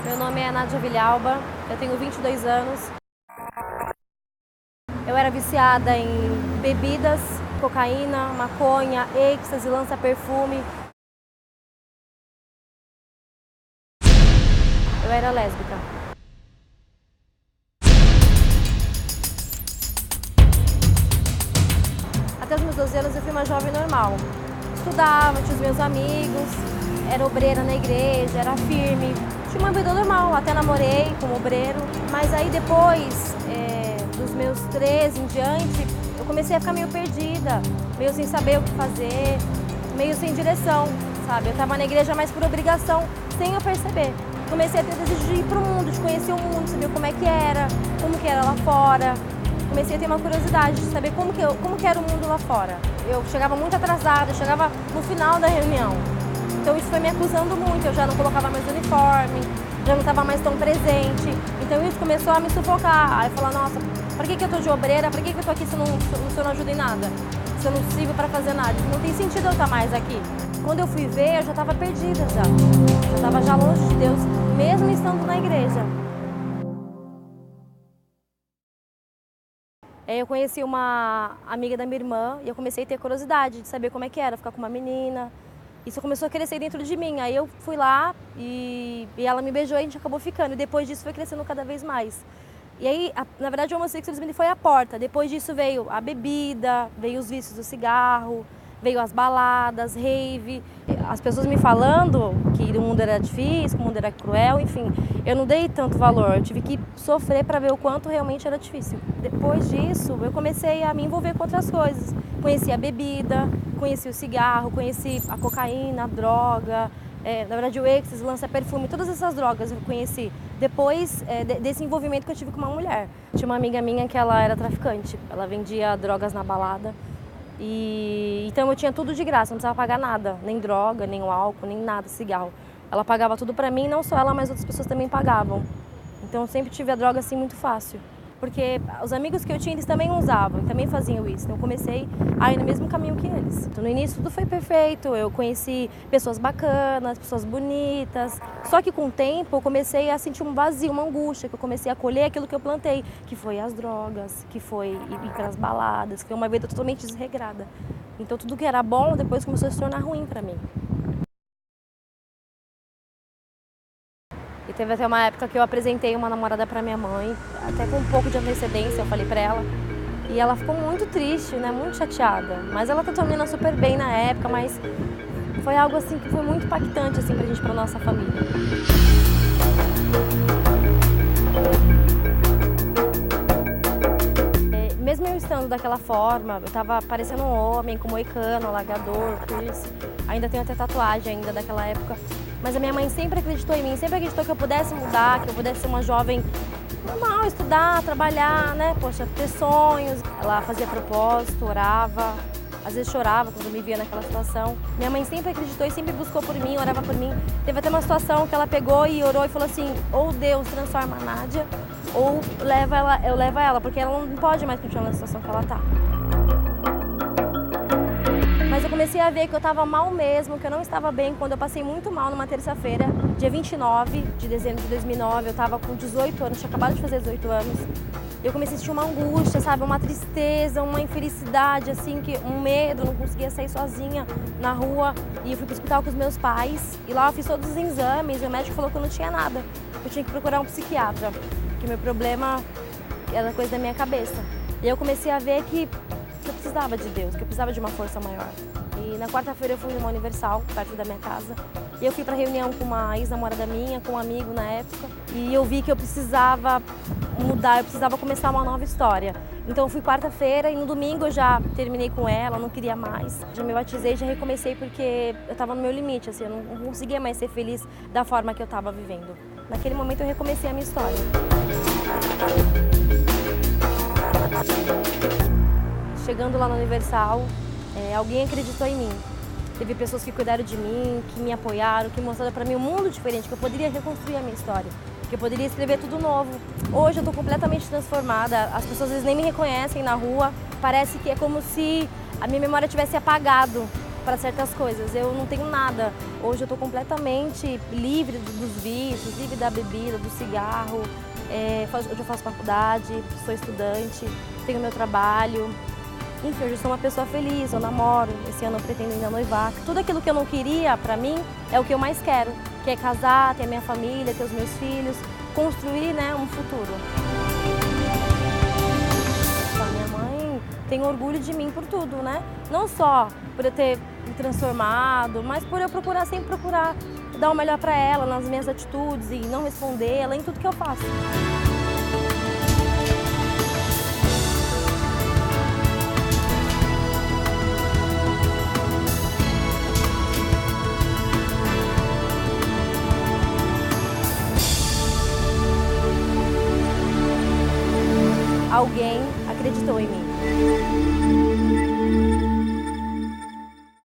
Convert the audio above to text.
Meu nome é Nádia Vilhalba, eu tenho 22 anos. Eu era viciada em bebidas, cocaína, maconha, êxtase, lança-perfume. Eu era lésbica. Até os meus 12 anos eu fui uma jovem normal. Estudava, tinha os meus amigos, era obreira na igreja, era firme. Tinha uma vida normal, até namorei como obreiro. Mas aí depois, dos meus 13 em diante, eu comecei a ficar meio perdida, meio sem saber o que fazer, meio sem direção, sabe? Eu estava na igreja mais por obrigação, sem eu perceber. Comecei a ter desejo de ir pro mundo, de conhecer o mundo, saber como que era lá fora. Comecei a ter uma curiosidade de saber como que era o mundo lá fora. Eu chegava muito atrasada, eu chegava no final da reunião. Então isso foi me acusando muito, eu já não colocava mais uniforme, já não estava mais tão presente. Então isso começou a me sufocar. Aí eu falava, nossa, para que eu tô de obreira? Para que eu tô aqui se eu não ajudo em nada? Se eu não sirvo para fazer nada? Não tem sentido eu estar mais aqui. Quando eu fui ver, eu já estava perdida já. Eu estava já longe de Deus, mesmo estando na igreja. Eu conheci uma amiga da minha irmã e eu comecei a ter curiosidade de saber como é que era ficar com uma menina. Isso começou a crescer dentro de mim. Aí eu fui lá e ela me beijou e a gente acabou ficando. E depois disso foi crescendo cada vez mais. E aí, na verdade, o homossexualismo foi a porta. Depois disso veio a bebida, veio os vícios do cigarro, veio as baladas, rave. As pessoas me falando que o mundo era difícil, que o mundo era cruel, enfim. Eu não dei tanto valor, eu tive que sofrer para ver o quanto realmente era difícil. Depois disso, eu comecei a me envolver com outras coisas. Conheci a bebida, conheci o cigarro, conheci a cocaína, a droga, na verdade o êxtase, lança-perfume, todas essas drogas eu conheci depois desse envolvimento que eu tive com uma mulher. Tinha uma amiga minha que ela era traficante, ela vendia drogas na balada. Então eu tinha tudo de graça, não precisava pagar nada, nem droga, nem o álcool, nem nada, cigarro. Ela pagava tudo pra mim, não só ela, mas outras pessoas também pagavam. Então eu sempre tive a droga assim muito fácil. Porque os amigos que eu tinha, eles também usavam, também faziam isso. Então eu comecei a ir no mesmo caminho que eles. Então, no início tudo foi perfeito, eu conheci pessoas bacanas, pessoas bonitas. Só que com o tempo eu comecei a sentir um vazio, uma angústia, que eu comecei a colher aquilo que eu plantei, que foi as drogas, que foi ir para as baladas, que foi uma vida totalmente desregrada. Então tudo que era bom depois começou a se tornar ruim para mim. E teve até uma época que eu apresentei uma namorada para minha mãe, até com um pouco de antecedência, eu falei para ela. E ela ficou muito triste, né, muito chateada. Mas ela tratou a menina super bem na época, mas foi algo assim que foi muito impactante assim pra gente, pra nossa família. Mesmo eu estando daquela forma, eu tava parecendo um homem, com moicano, alagador, piercing. Ainda tenho até tatuagem ainda daquela época. Mas a minha mãe sempre acreditou em mim, sempre acreditou que eu pudesse mudar, que eu pudesse ser uma jovem normal, estudar, trabalhar, né? Poxa, ter sonhos. Ela fazia propósito, orava, às vezes chorava quando me via naquela situação. Minha mãe sempre acreditou e sempre buscou por mim, orava por mim. Teve até uma situação que ela pegou e orou e falou assim, ou Deus transforma a Nádia, ou eu levo ela, porque ela não pode mais continuar na situação que ela tá. Mas eu comecei a ver que eu estava mal mesmo, que eu não estava bem, quando eu passei muito mal numa terça-feira, dia 29 de dezembro de 2009, eu estava com 18 anos, tinha acabado de fazer 18 anos. Eu comecei a sentir uma angústia, sabe, uma tristeza, uma infelicidade, assim, um medo, não conseguia sair sozinha na rua. E eu fui para o hospital com os meus pais, e lá eu fiz todos os exames, e o médico falou que eu não tinha nada. Eu tinha que procurar um psiquiatra, que meu problema era coisa da minha cabeça. E eu comecei a ver que eu precisava de Deus, que eu precisava de uma força maior. E na quarta-feira eu fui numa Universal, perto da minha casa, e eu fui para reunião com uma ex-namorada minha, com um amigo na época, e eu vi que eu precisava mudar, eu precisava começar uma nova história. Então eu fui quarta-feira e no domingo eu já terminei com ela, não queria mais. Já me batizei, já recomecei porque eu estava no meu limite, assim, eu não conseguia mais ser feliz da forma que eu estava vivendo. Naquele momento eu recomecei a minha história. Chegando lá no Universal, alguém acreditou em mim. Teve pessoas que cuidaram de mim, que me apoiaram, que mostraram para mim um mundo diferente, que eu poderia reconstruir a minha história, que eu poderia escrever tudo novo. Hoje eu estou completamente transformada, as pessoas às vezes nem me reconhecem na rua, parece que é como se a minha memória tivesse apagado. para certas coisas. Eu não tenho nada. Hoje eu estou completamente livre dos vícios, livre da bebida, do cigarro. Hoje eu faço faculdade, sou estudante, tenho meu trabalho. Enfim, hoje eu sou uma pessoa feliz, eu namoro, esse ano eu pretendo ainda noivar. Tudo aquilo que eu não queria, para mim, é o que eu mais quero, que é casar, ter a minha família, ter os meus filhos, construir, né, um futuro. A minha mãe tem orgulho de mim por tudo, né? Não só por eu ter me transformado, mas por eu sempre procurar dar o melhor para ela nas minhas atitudes e não responder ela em tudo que eu faço. Alguém acreditou em mim.